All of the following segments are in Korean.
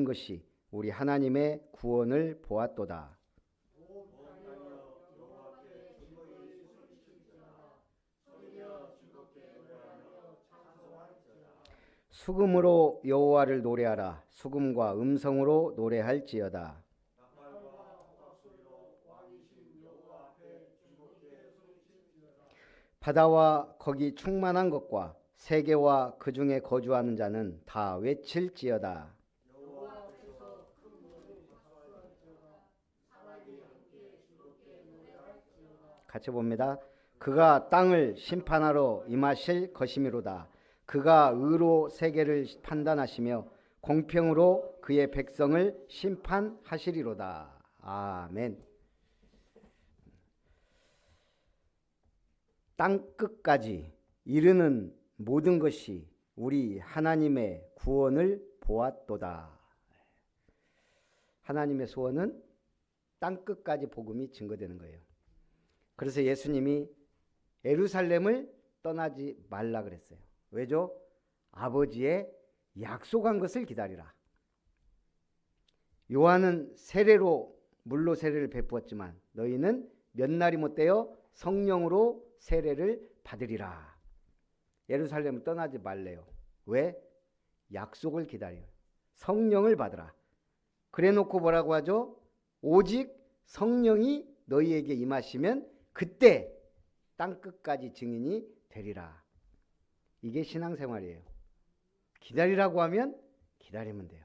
것이 우리 하나님의 구원을 보았도다. 수금으로 여호와를 노래하라. 수금과 음성으로 노래할지어다. 바다와 거기 충만한 것과 세계와 그 중에 거주하는 자는 다 외칠지어다. 같이 봅니다. 그가 땅을 심판하러 임하실 것이미로다. 그가 의로 세계를 판단하시며 공평으로 그의 백성을 심판하시리로다. 아멘. 땅끝까지 이르는 모든 것이 우리 하나님의 구원을 보았도다. 하나님의 소원은 땅끝까지 복음이 증거되는 거예요. 그래서 예수님이 예루살렘을 떠나지 말라 그랬어요. 왜죠? 아버지의 약속한 것을 기다리라. 요한은 세례로 물로 세례를 베푸었지만 너희는 몇 날이 못되어 성령으로 세례를 받으리라. 예루살렘을 떠나지 말래요. 왜? 약속을 기다려요. 성령을 받으라. 그래 놓고 뭐라고 하죠? 오직 성령이 너희에게 임하시면 그때 땅끝까지 증인이 되리라. 이게 신앙생활이에요. 기다리라고 하면 기다리면 돼요.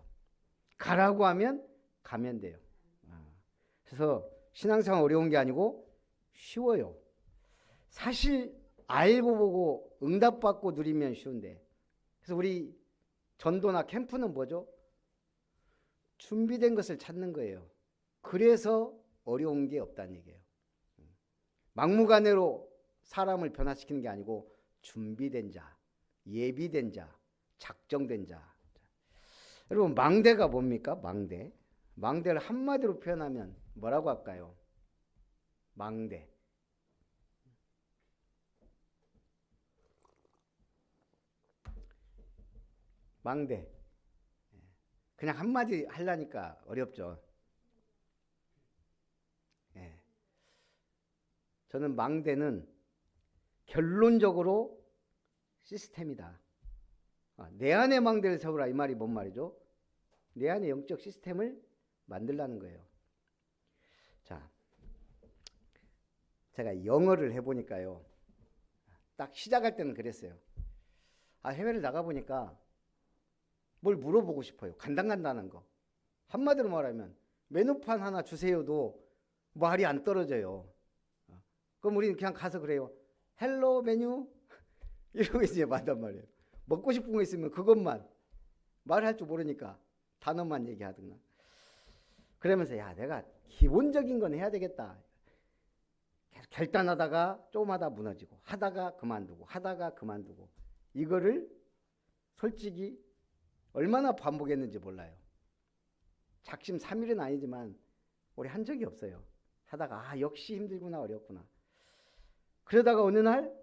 가라고 하면 가면 돼요. 그래서 신앙생활 어려운 게 아니고 쉬워요. 사실 알고 보고 응답받고 누리면 쉬운데, 그래서 우리 전도나 캠프는 뭐죠? 준비된 것을 찾는 거예요. 그래서 어려운 게 없다는 얘기예요. 막무가내로 사람을 변화시키는 게 아니고 준비된 자, 예비된 자, 작정된 자. 여러분, 망대가 뭡니까? 망대. 망대를 한마디로 표현하면 뭐라고 할까요? 망대. 망대. 그냥 한마디 하려니까 어렵죠. 저는 망대는 결론적으로 시스템이다. 내 안에 망대를 세우라, 이 말이 뭔 말이죠? 내 안에 영적 시스템을 만들라는 거예요. 자, 제가 영어를 해보니까요, 딱 시작할 때는 그랬어요. 해외를 나가보니까 뭘 물어보고 싶어요. 간단간단한 거. 한마디로 말하면 메뉴판 하나 주세요도 말이 안 떨어져요. 그럼 우리는 그냥 가서 그래요. 헬로 메뉴? 이러고 이제 말단 말이에요. 먹고 싶은 거 있으면 그것만, 말할 줄 모르니까 단어만 얘기하든가. 그러면서 야, 내가 기본적인 건 해야 되겠다. 결단하다가 좀 하다 무너지고, 하다가 그만두고, 하다가 그만두고. 이거를 솔직히 얼마나 반복했는지 몰라요. 작심 삼일은 아니지만 우리 한 적이 없어요. 하다가 역시 힘들구나, 어렵구나. 그러다가 어느 날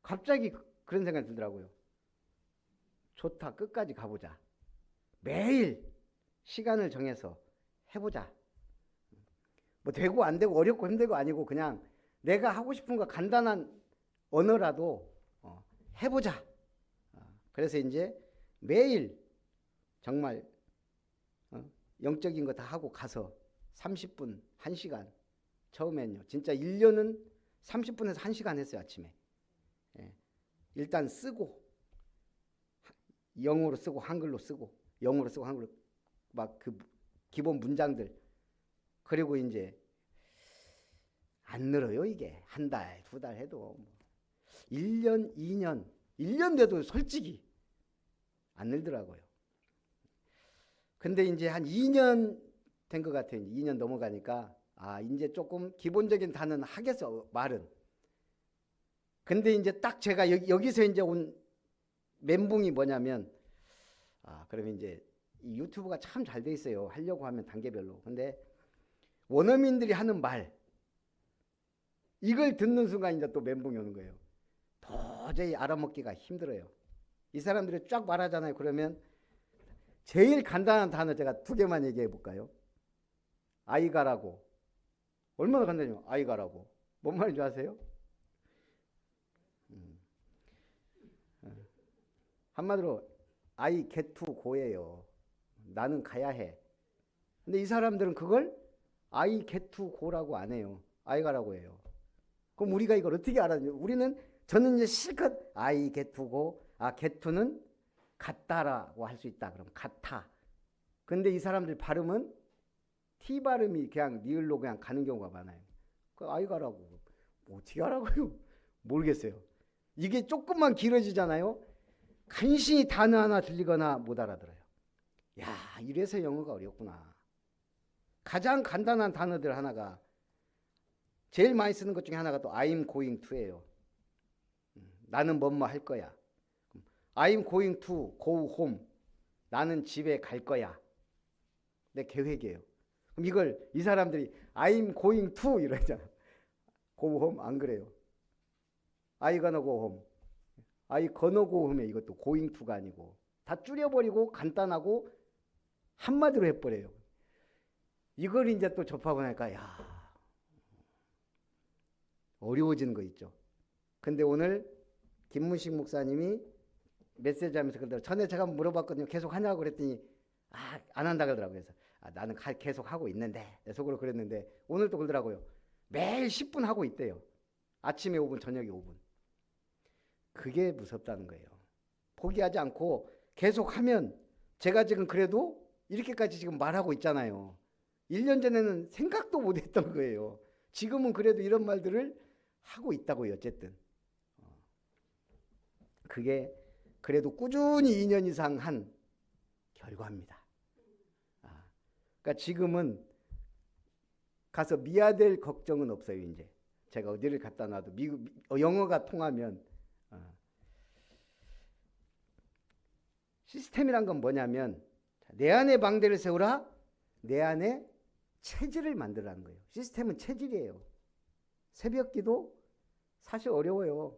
갑자기 그런 생각이 들더라고요. 좋다, 끝까지 가보자. 매일 시간을 정해서 해보자. 뭐 되고 안 되고 어렵고 힘들고 아니고 그냥 내가 하고 싶은 거 간단한 언어라도 해보자. 그래서 이제 매일 정말 영적인 거 다 하고 가서 30분, 1시간. 처음엔요. 진짜 1년은 30분에서 1시간 했어요, 아침에. 일단 쓰고, 영어로 쓰고, 한글로 쓰고, 영어로 쓰고, 한글로, 막 그 기본 문장들. 그리고 이제, 안 늘어요, 이게. 한 달, 두 달 해도. 1년, 2년, 1년 돼도 솔직히 안 늘더라고요. 근데 이제 한 2년 된 것 같아요. 2년 넘어가니까 이제 조금 기본적인 단어는 하겠어, 말은. 근데 이제 딱 제가 여기서 이제 온 멘붕이 뭐냐면, 그러면 이제 이 유튜브가 참 잘 돼 있어요. 하려고 하면 단계별로. 근데 원어민들이 하는 말, 이걸 듣는 순간 이제 또 멘붕이 오는 거예요. 도저히 알아먹기가 힘들어요. 이 사람들이 쫙 말하잖아요. 그러면 제일 간단한 단어 제가 두 개만 얘기해 볼까요? 아이가라고. 얼마나 간단해요. 아이가라고. 뭔 말인지 아세요? 한마디로 I get to go예요. 나는 가야 해. 근데 이 사람들은 그걸 I get to go라고 안 해요. 아이가라고 해요. 그럼 우리가 이걸 어떻게 알아요? 우리는 저는 이제 실컷 I get to go. get to는 같다라고 할 수 있다. 그럼 같아. 근데 이 사람들 발음은 T 발음이 그냥 리을로 그냥 가는 경우가 많아요. 그 아이가라고. 뭐 어떻게 하라고요? 모르겠어요. 이게 조금만 길어지잖아요. 간신히 단어 하나 들리거나 못 알아들어요. 야, 이래서 영어가 어렵구나. 가장 간단한 단어들 하나가 제일 많이 쓰는 것 중에 하나가 또 I'm going to예요. 나는 뭐뭐 할 거야. I'm going to go home. 나는 집에 갈 거야. 내 계획이에요. 그럼 이걸 이 사람들이 I'm going to 이러잖아. go home 안 그래요. I gonna go home. I gonna go home에 이것도 going to가 아니고 다 줄여버리고 간단하고 한마디로 해버려요. 이걸 이제 또 접하고 나니까 야, 어려워지는 거 있죠. 근데 오늘 김문식 목사님이 메시지 하면서 그러더라고요. 전에 제가 물어봤거든요. 계속 하냐고 그랬더니 안 한다 그러더라고요. 그래서 나는 계속 하고 있는데 속으로 그랬는데 오늘 또 그러더라고요. 매일 10분 하고 있대요. 아침에 5분 저녁에 5분. 그게 무섭다는 거예요. 포기하지 않고 계속 하면 제가 지금 그래도 이렇게까지 지금 말하고 있잖아요. 1년 전에는 생각도 못 했던 거예요. 지금은 그래도 이런 말들을 하고 있다고요. 어쨌든 그게 그래도 꾸준히 2년 이상 한 결과입니다. 그러니까 지금은 가서 미아될 걱정은 없어요. 이제 제가 어디를 갖다 놔도 영어가 통하면 시스템이란 건 뭐냐면 내 안에 망대를 세우라. 내 안에 체질을 만들라는 거예요. 시스템은 체질이에요. 새벽기도 사실 어려워요.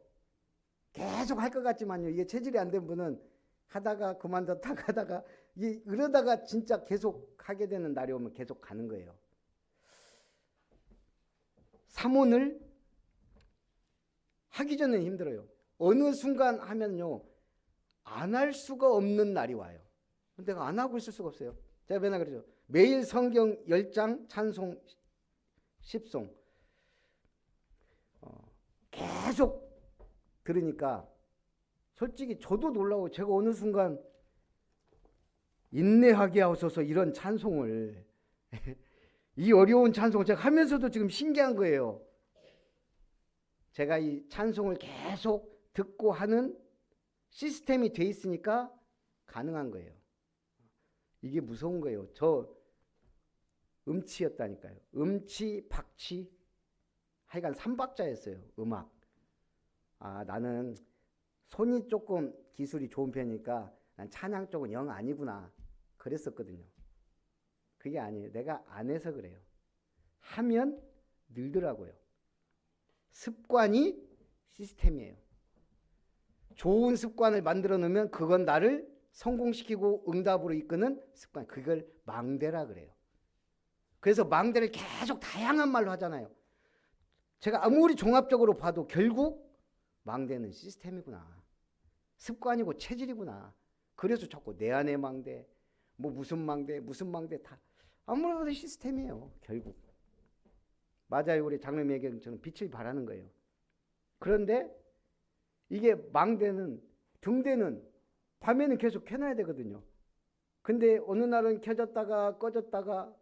계속 할 것 같지만요. 이게 체질이 안 된 분은 하다가 그만뒀다가 하다가 이러다가 진짜 계속 하게 되는 날이 오면 계속 가는 거예요. 삼원을 하기 전에는 힘들어요. 어느 순간 하면요. 안 할 수가 없는 날이 와요. 내가 안 하고 있을 수가 없어요. 제가 맨날 그러죠. 매일 성경 10장 찬송 10송 계속 들으니까 솔직히 저도 놀라워. 제가 어느 순간 인내하게 하소서 이런 찬송을 이 어려운 찬송을 제가 하면서도 지금 신기한 거예요. 제가 이 찬송을 계속 듣고 하는 시스템이 돼 있으니까 가능한 거예요. 이게 무서운 거예요. 저 음치였다니까요. 음치, 박치 하여간 3박자였어요. 음악. 나는 손이 조금 기술이 좋은 편이니까 난 찬양 쪽은 영 아니구나 그랬었거든요. 그게 아니에요. 내가 안 해서 그래요. 하면 늘더라고요. 습관이 시스템이에요. 좋은 습관을 만들어 놓으면 그건 나를 성공시키고 응답으로 이끄는 습관. 그걸 망대라 그래요. 그래서 망대를 계속 다양한 말로 하잖아요. 제가 아무리 종합적으로 봐도 결국 망대는 시스템이구나. 습관이고 체질이구나. 그래서 자꾸 내 안의 망대, 뭐 무슨 망대 다 아무래도 시스템이에요. 결국. 맞아요. 우리 장로님에게 저는 빛을 발하는 거예요. 그런데 이게 망대는 등대는 밤에는 계속 켜놔야 되거든요. 근데 어느 날은 켜졌다가 꺼졌다가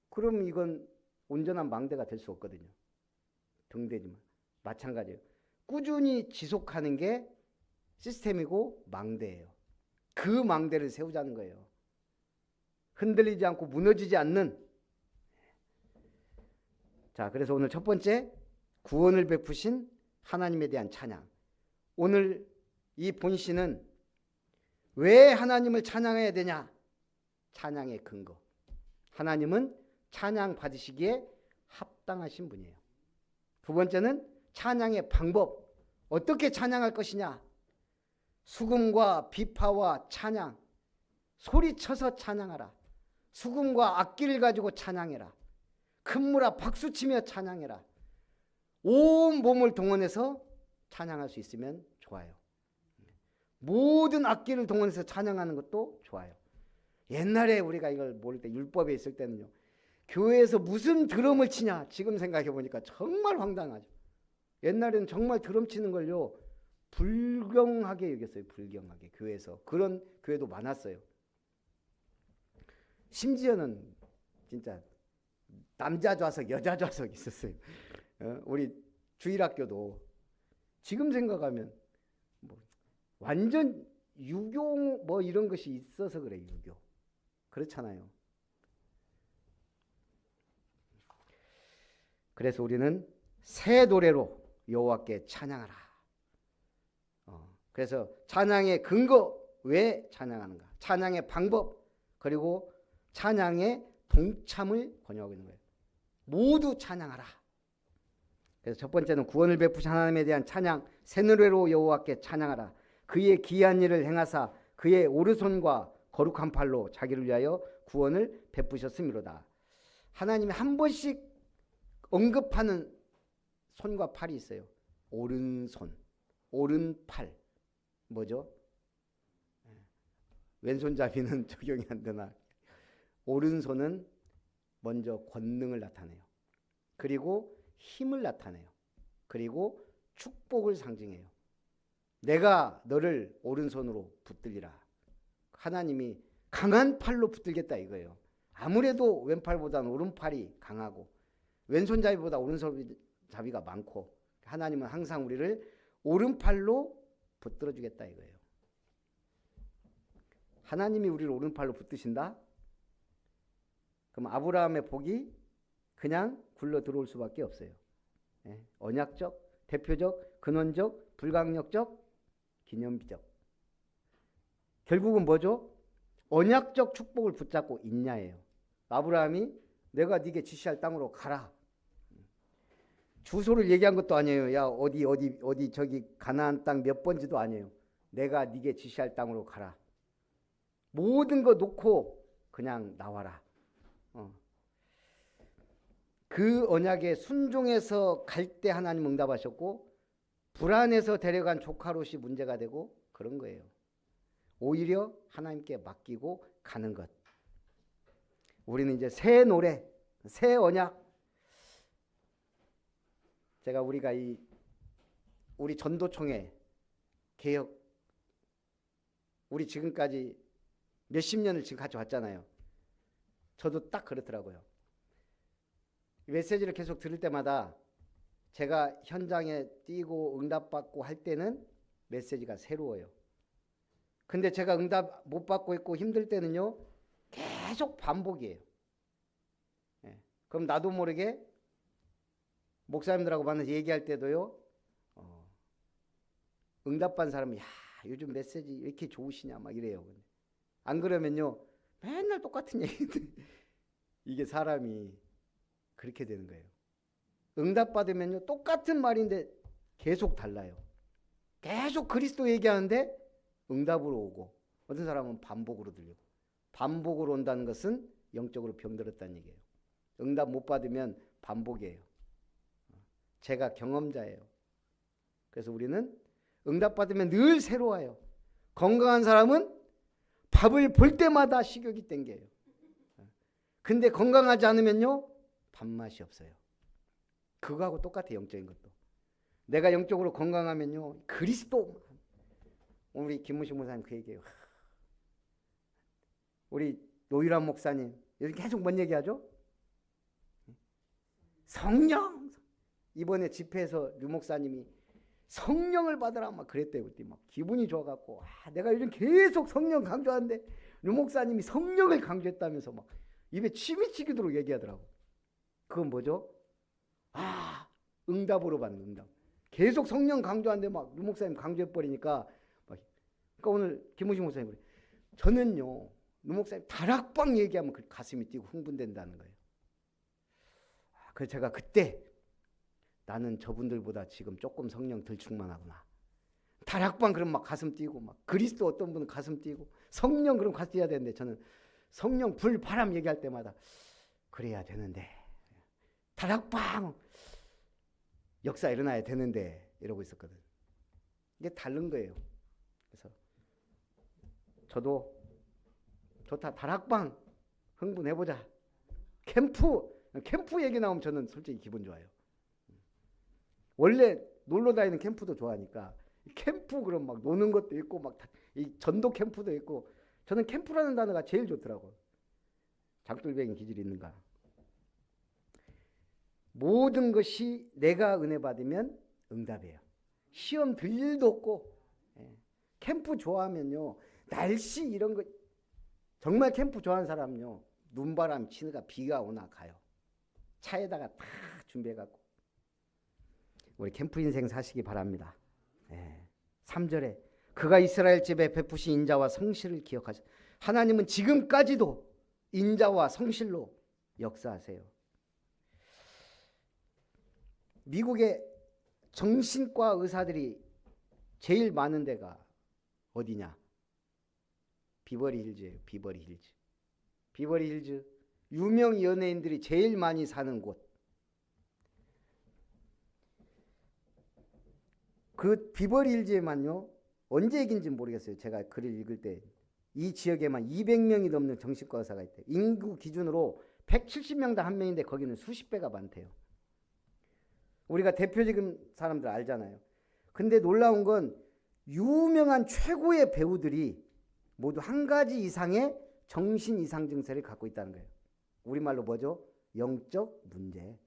그럼 이건 온전한 망대가 될 수 없거든요. 등대지만 마찬가지예요. 꾸준히 지속하는 게 시스템이고 망대예요. 그 망대를 세우자는 거예요. 흔들리지 않고 무너지지 않는. 자, 그래서 오늘 첫 번째 구원을 베푸신 하나님에 대한 찬양. 오늘 이 본시는 왜 하나님을 찬양해야 되냐? 찬양의 근거. 하나님은 찬양 받으시기에 합당하신 분이에요. 두 번째는 찬양의 방법. 어떻게 찬양할 것이냐? 수금과 비파와 찬양. 소리쳐서 찬양하라. 수금과 악기를 가지고 찬양해라. 큰 무라 박수치며 찬양해라. 온 몸을 동원해서 찬양할 수 있으면 좋아요. 모든 악기를 동원해서 찬양하는 것도 좋아요. 옛날에 우리가 이걸 모를 때 율법에 있을 때는요, 교회에서 무슨 드럼을 치냐, 지금 생각해 보니까 정말 황당하죠. 옛날에는 정말 드럼 치는 걸요 불경하게 여겼어요. 불경하게. 교회에서 그런 교회도 많았어요. 심지어는 진짜 남자 좌석 여자 좌석 있었어요. 우리 주일학교도 지금 생각하면 뭐 완전 유교 뭐 이런 것이 있어서 그래. 유교 그렇잖아요. 그래서 우리는 새 노래로 여호와께 찬양하라. 그래서 찬양의 근거, 왜 찬양하는가, 찬양의 방법, 그리고 찬양의 동참을 권유하고 있는 거예요. 모두 찬양하라. 그래서 첫 번째는 구원을 베푸신 하나님에 대한 찬양, 새 노래로 여호와께 찬양하라. 그의 기이한 일을 행하사 그의 오른손과 거룩한 팔로 자기를 위하여 구원을 베푸셨음이로다. 하나님이 한 번씩 언급하는 손과 팔이 있어요. 오른손, 오른팔. 뭐죠? 왼손잡이는 적용이 안 되나? 오른손은 먼저 권능을 나타내요. 그리고 힘을 나타내요. 그리고 축복을 상징해요. 내가 너를 오른손으로 붙들리라. 하나님이 강한 팔로 붙들겠다 이거예요. 아무래도 왼팔보다는 오른팔이 강하고 왼손잡이보다 오른손잡이가 많고, 하나님은 항상 우리를 오른팔로 붙들어 주겠다 이거예요. 하나님이 우리를 오른팔로 붙드신다? 그럼 아브라함의 복이 그냥 굴러 들어올 수밖에 없어요. 언약적, 대표적, 근원적, 불강력적, 기념비적. 결국은 뭐죠? 언약적 축복을 붙잡고 있냐예요. 아브라함이 내가 네게 지시할 땅으로 가라. 주소를 얘기한 것도 아니에요. 야 어디 저기 가나안 땅 몇 번지도 아니에요. 내가 네게 지시할 땅으로 가라. 모든 거 놓고 그냥 나와라. 그 언약에 순종해서 갈 때 하나님 응답하셨고, 불안해서 데려간 조카 롯이 문제가 되고 그런 거예요. 오히려 하나님께 맡기고 가는 것. 우리는 이제 새 노래, 새 언약. 제가 우리가 우리 전도총회 개혁, 우리 지금까지 몇십 년을 지금 같이 왔잖아요. 저도 딱 그렇더라고요. 메시지를 계속 들을 때마다 제가 현장에 뛰고 응답받고 할 때는 메시지가 새로워요. 근데 제가 응답 못 받고 있고 힘들 때는요, 계속 반복이에요. 그럼 나도 모르게 목사님들하고 만나서 얘기할 때도요, 응답받은 사람은 야 요즘 메시지 왜 이렇게 좋으시냐 막 이래요. 안 그러면요 맨날 똑같은 얘기인데 이게 사람이 그렇게 되는 거예요. 응답받으면요 똑같은 말인데 계속 달라요. 계속 그리스도 얘기하는데 응답으로 오고, 어떤 사람은 반복으로 들리고. 반복으로 온다는 것은 영적으로 병들었다는 얘기예요. 응답 못 받으면 반복이에요. 제가 경험자예요. 그래서 우리는 응답 받으면 늘 새로워요. 건강한 사람은 밥을 볼 때마다 식욕이 땡겨요. 근데 건강하지 않으면요 밥맛이 없어요. 그거하고 똑같아. 영적인 것도. 내가 영적으로 건강하면요 그리스도. 우리 김무식 목사님 그 얘기해요. 우리 노유란 목사님 요즘 계속 뭔 얘기하죠? 성령. 이번에 집회에서 류 목사님이 성령을 받으라 막 그랬대요. 그때 막 기분이 좋아갖고, 내가 요즘 계속 성령 강조하는데 류 목사님이 성령을 강조했다면서 막 입에 침이 치기도록 얘기하더라고. 그건 뭐죠? 응답으로 받는 응답. 계속 성령 강조하는데 막 류 목사님 강조해버리니까 막. 그러니까 오늘 김무식 목사님 그래. 저는요 류 목사님 다락방 얘기하면 그 가슴이 뛰고 흥분된다는 거예요. 그래서 제가 그때 나는 저분들보다 지금 조금 성령 덜 충만하구나. 다락방 그럼 막 가슴 뛰고, 막 그리스도 어떤 분은 가슴 뛰고, 성령 그럼 같이 해야 되는데 저는 성령 불 바람 얘기할 때마다 그래야 되는데 다락방 역사 일어나야 되는데 이러고 있었거든. 이게 다른 거예요. 그래서 저도 좋다. 다락방 흥분해보자. 캠프 얘기 나오면 저는 솔직히 기분 좋아요. 원래 놀러 다니는 캠프도 좋아하니까 캠프 그럼 막 노는 것도 있고 막 이 전도 캠프도 있고 저는 캠프라는 단어가 제일 좋더라고. 장돌뱅이 기질이 있는가. 모든 것이 내가 은혜 받으면 응답이에요. 시험 들 일도 없고. 캠프 좋아하면요 날씨 이런 거 정말 캠프 좋아하는 사람은요 눈바람 치느가 비가 오나 가요. 차에다가 다 준비해갖고 우리 캠프 인생 사시기 바랍니다. 3절에 그가 이스라엘 집에 베푸신 인자와 성실을 기억하셔. 하나님은 지금까지도 인자와 성실로 역사하세요. 미국의 정신과 의사들이 제일 많은 데가 어디냐? 비버리 힐즈예요. 비버리 힐즈. 비버리 힐즈 유명 연예인들이 제일 많이 사는 곳. 그 비버리 힐즈에만요. 언제 얘기인지 모르겠어요. 제가 글을 읽을 때 이 지역에만 200명이 넘는 정신과 의사가 있대요. 인구 기준으로 170명당 한 명인데 거기는 수십 배가 많대요. 우리가 대표적인 사람들 알잖아요. 근데 놀라운 건 유명한 최고의 배우들이 모두 한 가지 이상의 정신 이상 증세를 갖고 있다는 거예요. 우리말로 뭐죠? 영적 문제.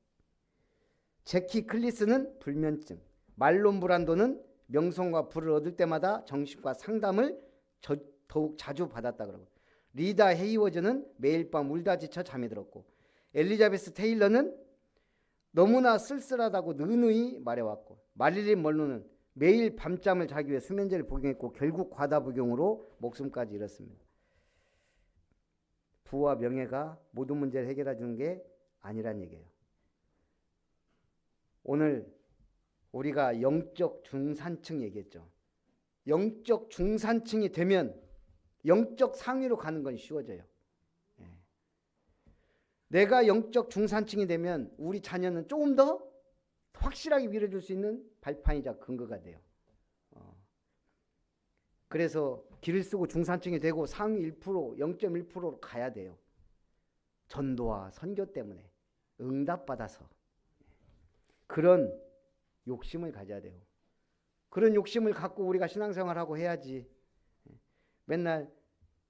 제키 클리스는 불면증, 말론 브란도는 명성과 부를 얻을 때마다 정신과 상담을 더욱 자주 받았다 그러고, 리다 헤이워즈는 매일 밤 울다 지쳐 잠이 들었고, 엘리자베스 테일러는 너무나 쓸쓸하다고 느누이 말해왔고, 마릴린 먼로는 매일 밤잠을 자기 위해 수면제를 복용했고 결국 과다 복용으로 목숨까지 잃었습니다. 부와 명예가 모든 문제를 해결해 주는 게 아니란 얘기예요. 오늘 우리가 영적 중산층 얘기했죠. 영적 중산층이 되면 영적 상위로 가는 건 쉬워져요. 내가 영적 중산층이 되면 우리 자녀는 조금 더 확실하게 밀어줄 수 있는 발판이자 근거가 돼요. 그래서 길을 쓰고 중산층이 되고 상위 1%, 0.1%로 가야 돼요. 전도와 선교 때문에 응답받아서 그런 욕심을 가져야 돼요. 그런 욕심을 갖고 우리가 신앙생활하고 해야지. 맨날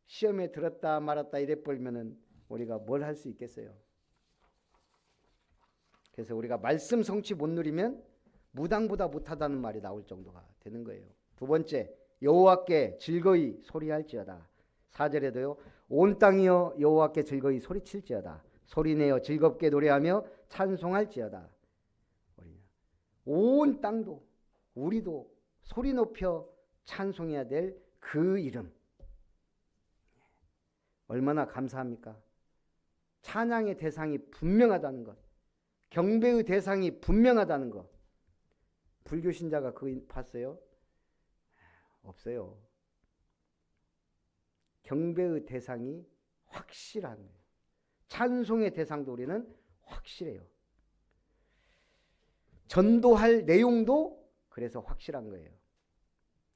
시험에 들었다 말았다 이래 버리면은 우리가 뭘 할 수 있겠어요. 그래서 우리가 말씀 성취 못 누리면 무당보다 못하다는 말이 나올 정도가 되는 거예요. 두 번째, 여호와께 즐거이 소리할지어다. 4절에도요. 온 땅이여 여호와께 즐거이 소리칠지어다. 소리내어 즐겁게 노래하며 찬송할지어다. 온 땅도 우리도 소리 높여 찬송해야 될 그 이름. 얼마나 감사합니까? 찬양의 대상이 분명하다는 것. 경배의 대상이 분명하다는 것. 불교 신자가 그거 봤어요? 없어요. 경배의 대상이 확실한 거예요. 찬송의 대상도 우리는 확실해요. 전도할 내용도 그래서 확실한 거예요.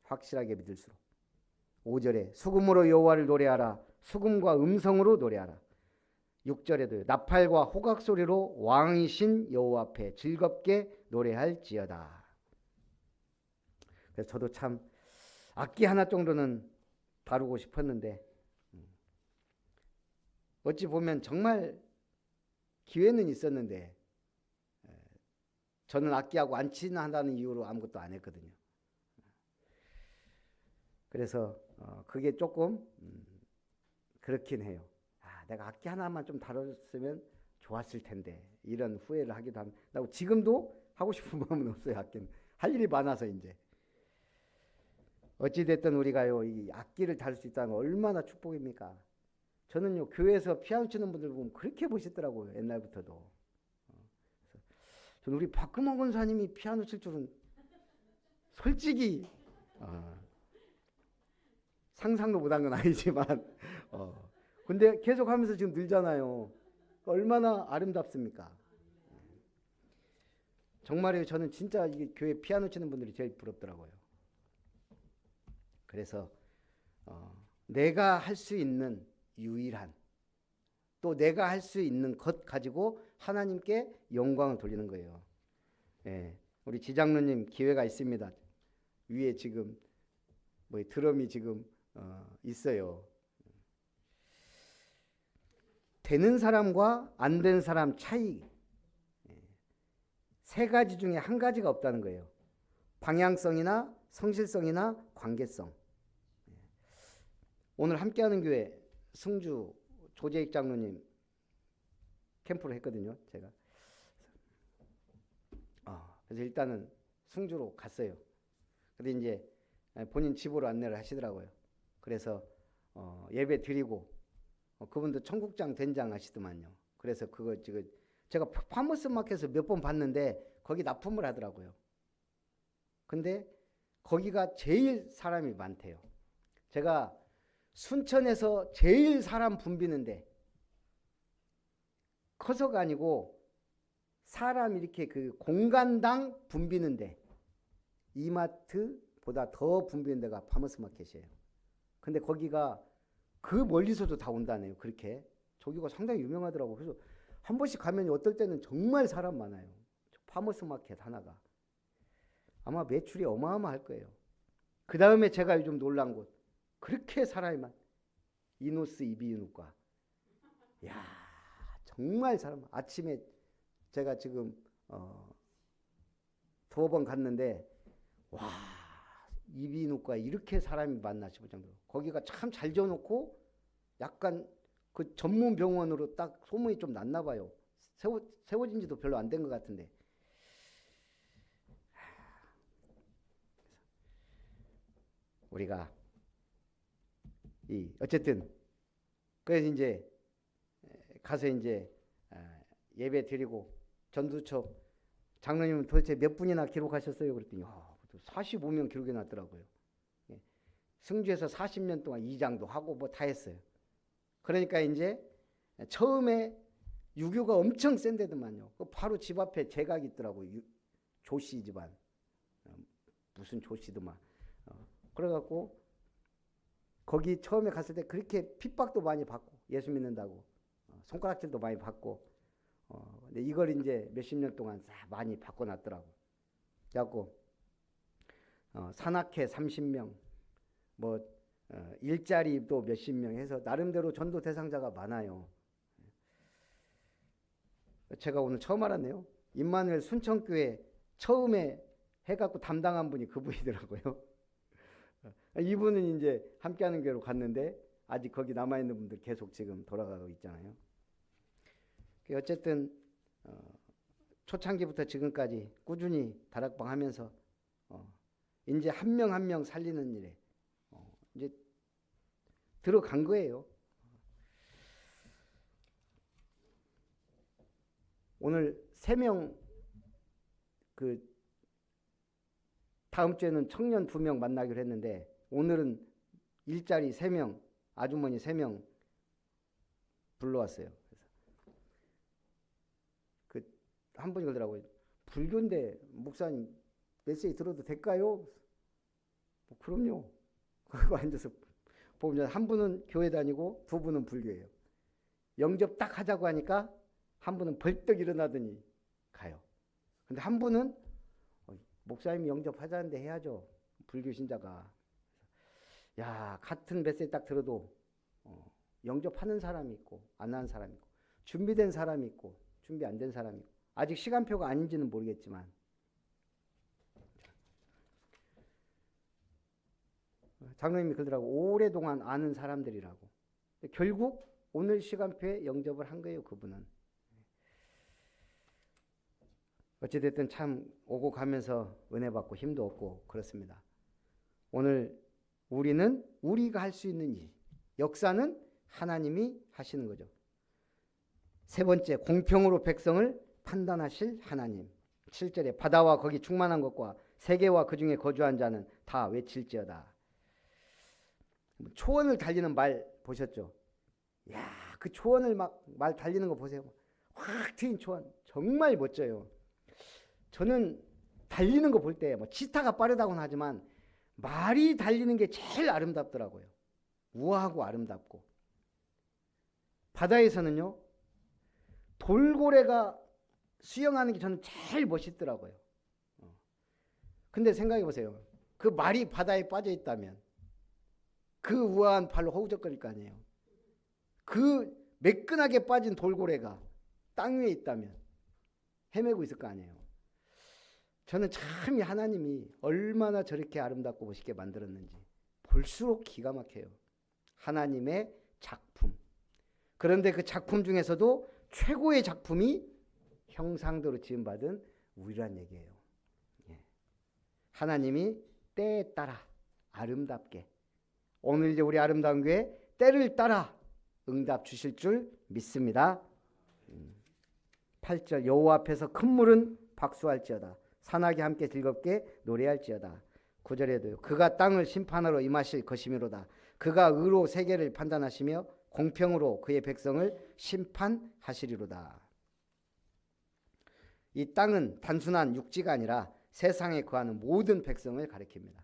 확실하게 믿을수록. 5절에 수금으로 여호와를 노래하라. 수금과 음성으로 노래하라. 6절에도 나팔과 호각 소리로 왕이신 여호와 앞에 즐겁게 노래할지어다. 그래서 저도 참 악기 하나 정도는 다루고 싶었는데 어찌 보면 정말 기회는 있었는데 저는 악기하고 안 친하다는 이유로 아무것도 안 했거든요. 그래서 그게 조금 그렇긴 해요. 내가 악기 하나만 좀 다뤘으면 좋았을 텐데 이런 후회를 하기도 합니다. 지금도 하고 싶은 마음은 없어요. 악기는 할 일이 많아서 이제. 어찌됐든 우리가요 이 악기를 다룰 수 있다는 건 얼마나 축복입니까? 저는요 교회에서 피아노 치는 분들 보면 그렇게 멋있더라고요. 옛날부터도. 저는 우리 박금원 권사님이 피아노 칠 줄은 솔직히 상상도 못한 건 아니지만 근데 계속 하면서 지금 늘잖아요. 얼마나 아름답습니까? 정말이에요. 저는 진짜 이게 교회 피아노 치는 분들이 제일 부럽더라고요. 그래서 내가 할 수 있는 유일한 또 내가 할 수 있는 것 가지고 하나님께 영광을 돌리는 거예요. 예, 우리 지장로님 기회가 있습니다. 위에 지금 뭐 드럼이 지금 있어요. 되는 사람과 안 되는 사람 차이. 세 가지 중에 한 가지가 없다는 거예요. 방향성이나 성실성이나 관계성. 오늘 함께하는 교회 승주 조재익 장로님 캠프를 했거든요. 제가. 그래서 일단은 승주로 갔어요. 근데 이제 본인 집으로 안내를 하시더라고요. 그래서 예배 드리고 그분도 청국장 된장 하시더만요. 그래서 그거 지금 제가 파머스 마켓에서 몇 번 봤는데 거기 납품을 하더라고요. 근데 거기가 제일 사람이 많대요. 제가 순천에서 제일 사람 붐비는데 커서가 아니고 사람 이렇게 그 공간당 붐비는데 이마트보다 더 붐비는 데가 파머스 마켓이에요. 근데 거기가 그 멀리서도 다 온다네요. 그렇게 저기가 상당히 유명하더라고요. 그래서 한 번씩 가면 어떨 때는 정말 사람 많아요. 파머스 마켓 하나가 아마 매출이 어마어마할 거예요. 그 다음에 제가 요즘 놀란 곳 그렇게 사람이 많 이노스 이비인후과. 야 정말 사람. 아침에 제가 지금 두어 번 갔는데 와 이비인후과 이렇게 사람이 많나 싶을 정도로 거기가 참 잘 지어놓고 약간 그 전문 병원으로 딱 소문이 좀 났나 봐요. 세워진 지도 별로 안 된 것 같은데. 우리가 어쨌든 그래서 이제 가서 이제 예배 드리고 전두첩 장로님은 도대체 몇 분이나 기록하셨어요? 그랬더니 45명 기록이 났더라고요. 승주에서 40년 동안 이장도 하고 뭐 다 했어요. 그러니까 이제 처음에 유교가 엄청 센데더만요. 바로 집 앞에 제각이 있더라고요. 조씨 집안. 무슨 조씨더만. 그래갖고 거기 처음에 갔을 때 그렇게 핍박도 많이 받고 예수 믿는다고 손가락질도 많이 받고 근데 이걸 이제 몇십 년 동안 많이 바꿔놨더라고. 그래갖고 산악회 30명 뭐 일자리도 몇십 명 해서 나름대로 전도 대상자가 많아요. 제가 오늘 처음 알았네요. 임마누엘 순천교회 처음에 해갖고 담당한 분이 그분이더라고요. 이분은 이제 함께하는 교회로 갔는데 아직 거기 남아있는 분들 계속 지금 돌아가고 있잖아요. 어쨌든 초창기부터 지금까지 꾸준히 다락방 하면서 이제 한 명 한 명 살리는 일에 이제 들어간 거예요. 오늘 3명 그 다음 주에는 청년 2명 만나기로 했는데 오늘은 일자리 3명 아주머니 3명 불러왔어요. 그 한 분이 그러더라고요. 불교인데 목사님 메시지 들어도 될까요? 뭐 그럼요. 그거 앉아서 보면 한 분은 교회 다니고 2분은 불교예요. 영접 딱 하자고 하니까 한 분은 벌떡 일어나더니 가요. 근데 한 분은 목사님이 영접하자는데 해야죠. 불교 신자가. 야 같은 메시지 딱 들어도 영접하는 사람이 있고 안 하는 사람이 있고 준비된 사람이 있고 준비 안 된 사람이 있고 아직 시간표가 아닌지는 모르겠지만 장로님이 그러더라고. 오랫동안 아는 사람들이라고. 결국 오늘 시간표에 영접을 한 거예요. 그분은. 어찌됐든 참 오고 가면서 은혜 받고 힘도 얻고 그렇습니다. 오늘 우리는 우리가 할 수 있는 일, 역사는 하나님이 하시는 거죠. 세 번째, 공평으로 백성을 판단하실 하나님. 7절에 바다와 거기 충만한 것과 세계와 그 중에 거주한 자는 다 외칠지어다. 초원을 달리는 말 보셨죠? 야, 그 초원을 막 말 달리는 거 보세요. 확 트인 초원 정말 멋져요. 저는 달리는 거 볼 때 뭐 치타가 빠르다고는 하지만 말이 달리는 게 제일 아름답더라고요. 우아하고 아름답고. 바다에서는요, 돌고래가 수영하는 게 저는 제일 멋있더라고요. 근데 생각해 보세요. 그 말이 바다에 빠져 있다면 그 우아한 발로 허우적거릴 거 아니에요. 그 매끈하게 빠진 돌고래가 땅 위에 있다면 헤매고 있을 거 아니에요. 저는 참 이 하나님이 얼마나 저렇게 아름답고 멋있게 만들었는지 볼수록 기가 막혀요. 하나님의 작품. 그런데 그 작품 중에서도 최고의 작품이 형상대로 지음받은 우리란 얘기예요. 하나님이 때에 따라 아름답게, 오늘 이제 우리 아름다운 교회 때를 따라 응답 주실 줄 믿습니다. 8절 여호와 앞에서 큰 물은 박수할지어다, 산악이 함께 즐겁게 노래할지어다. 9절에도요. 그가 땅을 심판하러 임하실 것이미로다. 그가 의로 세계를 판단하시며 공평으로 그의 백성을 심판하시리로다. 이 땅은 단순한 육지가 아니라 세상에 거하는 모든 백성을 가리킵니다.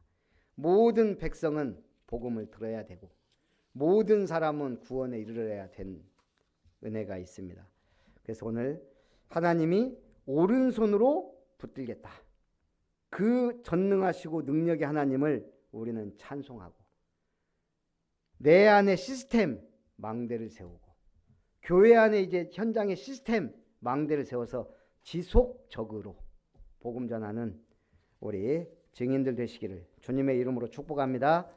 모든 백성은 복음을 들어야 되고 모든 사람은 구원에 이르러야 된 은혜가 있습니다. 그래서 오늘 하나님이 오른손으로 붙들겠다. 그 전능하시고 능력의 하나님을 우리는 찬송하고 내 안에 시스템 망대를 세우고 교회 안에 이제 현장의 시스템 망대를 세워서 지속적으로 복음 전하는 우리 증인들 되시기를 주님의 이름으로 축복합니다.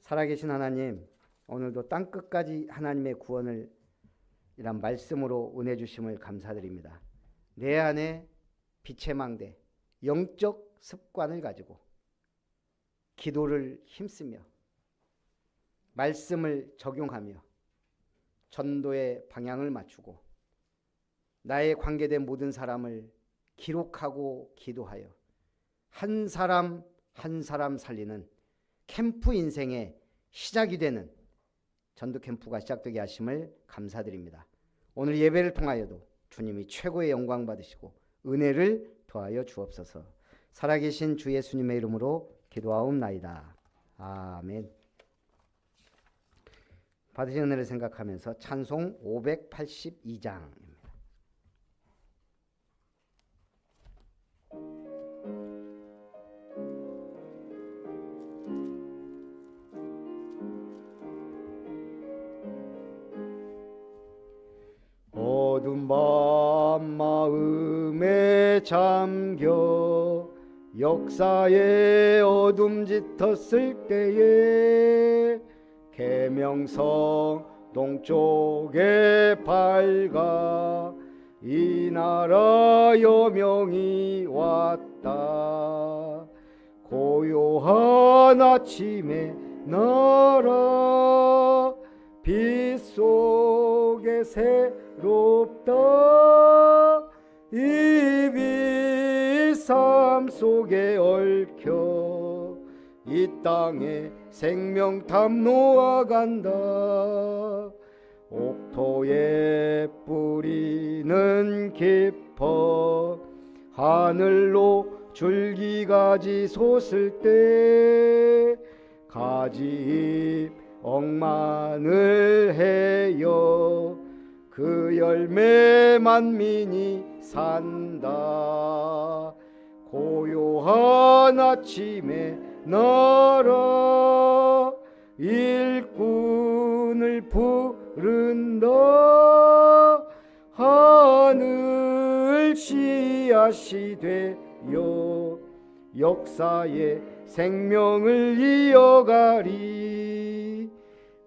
살아계신 하나님, 오늘도 땅끝까지 하나님의 구원을 이란 말씀으로 은혜 주심을 감사드립니다. 내 안에 빛의 망대, 영적 습관을 가지고 기도를 힘쓰며 말씀을 적용하며 전도의 방향을 맞추고 나의 관계된 모든 사람을 기록하고 기도하여 한 사람 한 사람 살리는 캠프 인생의 시작이 되는 전도 캠프가 시작되게 하심을 감사드립니다. 오늘 예배를 통하여도 주님이 최고의 영광 받으시고 은혜를 더하여 주옵소서. 살아계신 주 예수님의 이름으로 기도하옵나이다. 아멘. 받으신 은혜를 생각하면서 찬송 582장입니다. 어두운 밤 마음에 잠겨 역사의 어둠 짙었을 때에 계명성 동쪽에 밝아 이 나라 여명이 왔다. 고요한 아침에 나라 빛 속에 새롭다. 이 빛 삶 속에 얽혀 이 땅에 생명탐 놓아간다. 옥토의 뿌리는 깊어 하늘로 줄기가지 솟을 때 가지잎 억만을 해여 그 열매 만민이 산다. 고요한 아침에 나라 일꾼을 부른다. 하늘 씨앗이 되어 역사의 생명을 이어가리.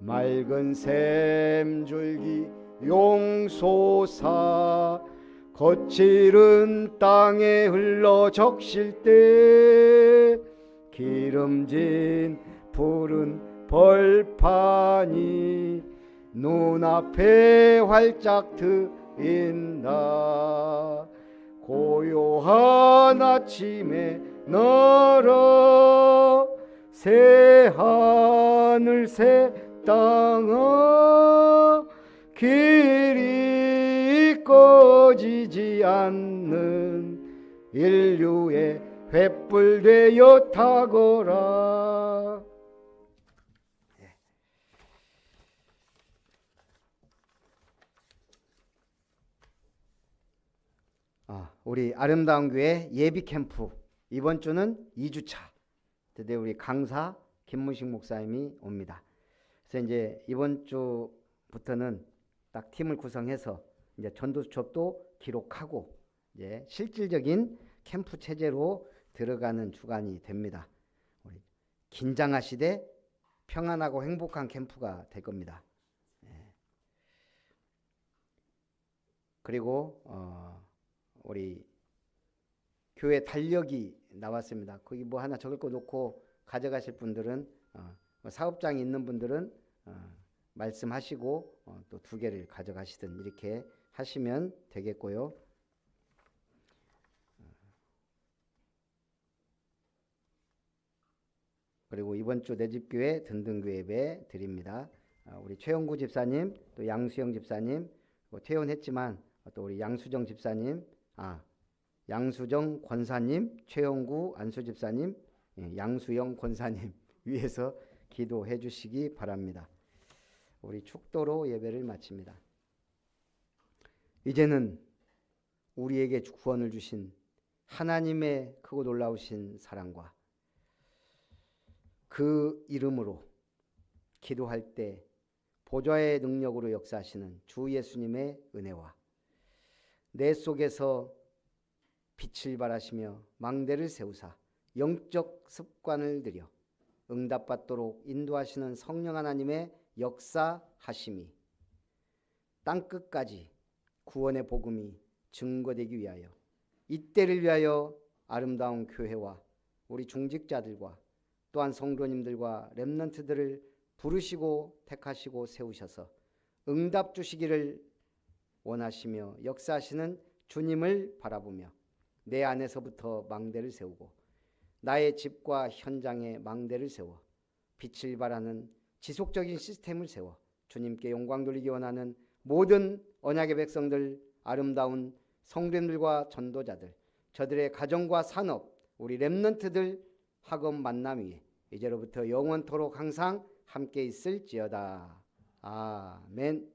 맑은 샘줄기 용솟아 거칠은 땅에 흘러 적실 때 기름진 푸른 벌판이 눈앞에 활짝 트인다. 고요한 아침에 나라 새 하늘 새 땅아 길이 꺼지지 않는 인류의 횃불 되어 타거라. 우리 아름다운 교회 예비 캠프 이번 주는 2주차. 드디어 우리 강사 김문식 목사님이 옵니다. 그래서 이제 이번 주부터는 딱 팀을 구성해서 이제 전도 수첩도 기록하고 이제 실질적인 캠프 체제로 들어가는 주간이 됩니다. 우리 긴장하시되 평안하고 행복한 캠프가 될 겁니다. 그리고 우리 교회 달력이 나왔습니다. 거기 뭐 하나 적을 거 놓고 가져가실 분들은 사업장이 있는 분들은 말씀하시고 또 2개를 가져가시든 이렇게 하시면 되겠고요. 그리고 이번 주 내 집 교회 든든교회 예배 드립니다. 우리 최영구 집사님, 또 양수영 집사님, 퇴원했지만 또 우리 양수정 집사님, 양수정 권사님, 최영구 안수 집사님, 양수영 권사님 위해서 기도해 주시기 바랍니다. 우리 축도로 예배를 마칩니다. 이제는 우리에게 구원을 주신 하나님의 크고 놀라우신 사랑과 그 이름으로 기도할 때 보좌의 능력으로 역사하시는 주 예수님의 은혜와 내 속에서 빛을 발하시며 망대를 세우사 영적 습관을 들여 응답받도록 인도하시는 성령 하나님의 역사하심이 땅끝까지 구원의 복음이 증거되기 위하여 이때를 위하여 아름다운 교회와 우리 중직자들과 또한 성도님들과 렘넌트들을 부르시고 택하시고 세우셔서 응답 주시기를 원하시며 역사하시는 주님을 바라보며 내 안에서부터 망대를 세우고 나의 집과 현장에 망대를 세워 빛을 발하는 지속적인 시스템을 세워 주님께 영광 돌리기 원하는 모든 언약의 백성들, 아름다운 성도님들과 전도자들, 저들의 가정과 산업, 우리 렘넌트들 학업 만남 위에 이제로부터 영원토록 항상 함께 있을지어다. 아멘.